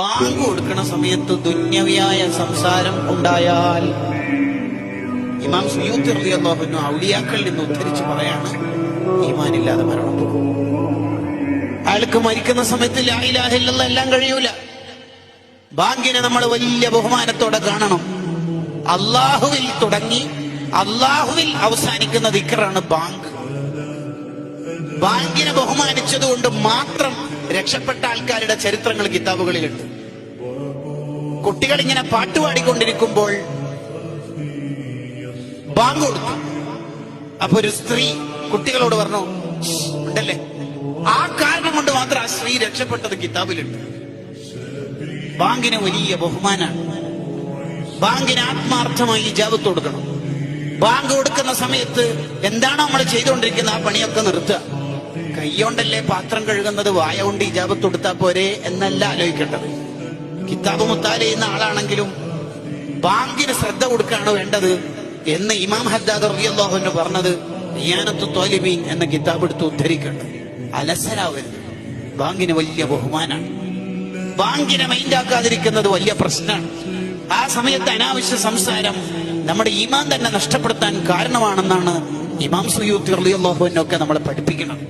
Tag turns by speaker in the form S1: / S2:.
S1: Bank കൊടുക്കുന്ന സമയത്ത് ദുന്യവിയായ സംസാരം ഉണ്ടായാൽ ഇമാം സുയൂത്തി റളിയല്ലാഹു അൻഹു ഔലിയാക്കളിൽ നിന്ന് ഉദ്ധരിച്ച് പറയാണ്, ഈമാനില്ലാതെ മരണപ്പെട്ടു. അയാൾക്ക് മരിക്കുന്ന സമയത്ത് ലാ ഇലാഹ ഇല്ലല്ലാഹ് എല്ലാം കഴിയൂല. ബാങ്കിനെ നമ്മൾ വലിയ ബഹുമാനത്തോടെ കാണണം. അള്ളാഹുവിൽ തുടങ്ങി അള്ളാഹുവിൽ അവസാനിക്കുന്ന ദിക്റാണ് ബാങ്ക്. ബാങ്കിനെ ബഹുമാനിച്ചതുകൊണ്ട് മാത്രം രക്ഷപ്പെട്ട ആൾക്കാരുടെ ചരിത്രങ്ങൾ കിതാബുകളിലുണ്ട്. കുട്ടികൾ ഇങ്ങനെ പാട്ടുപാടിക്കൊണ്ടിരിക്കുമ്പോൾ ബാങ്ക് കൊടുത്തു. അപ്പൊ ഒരു സ്ത്രീ കുട്ടികളോട് പറഞ്ഞു ഉണ്ടല്ലേ, ആ കാരണം കൊണ്ട് മാത്രം ആ സ്ത്രീ രക്ഷപ്പെട്ടത് കിതാബിലുണ്ട്. ബാങ്കിന് വലിയ ബഹുമാനാണ്. ബാങ്കിന് ആത്മാർത്ഥമായി ഇജാബത്ത് കൊടുക്കണം. ബാങ്ക് കൊടുക്കുന്ന സമയത്ത് എന്താണോ നമ്മൾ ചെയ്തുകൊണ്ടിരിക്കുന്ന ആ പണിയൊക്കെ നിർത്തുക. കൈകൊണ്ടല്ലേ പാത്രം കഴുകുന്നത്, വായ കൊണ്ട് ഇജാബത്ത് കൊടുത്താൽ പോരെ എന്നല്ല ആലോചിക്കേണ്ടത്. കിതാബ് മുത്താല ചെയ്യുന്ന ആളാണെങ്കിലും ബാങ്കിന് ശ്രദ്ധ കൊടുക്കുകയാണ് വേണ്ടത് എന്ന് ഇമാം ഹദ്ദാദ് റളിയല്ലാഹു അൻഹു പറഞ്ഞത് ഇയാനത്തു ത്വാലിബീൻ എന്ന കിതാബ് എടുത്ത് ഉദ്ധരിക്കേണ്ടത്. അലസരാവരുത്. ബാങ്കിന് വലിയ ബഹുമാനാണ്. ബാങ്കിനെ മൈൻഡാക്കാതിരിക്കുന്നത് വലിയ പ്രശ്നമാണ്. ആ സമയത്ത് അനാവശ്യ സംസാരം നമ്മുടെ ഈമാൻ തന്നെ നഷ്ടപ്പെടുത്താൻ കാരണമാണെന്നാണ് ഇമാം സുയൂത്തി റളിയല്ലാഹു അൻഹു ഒക്കെ നമ്മളെ പഠിപ്പിക്കുന്നത്.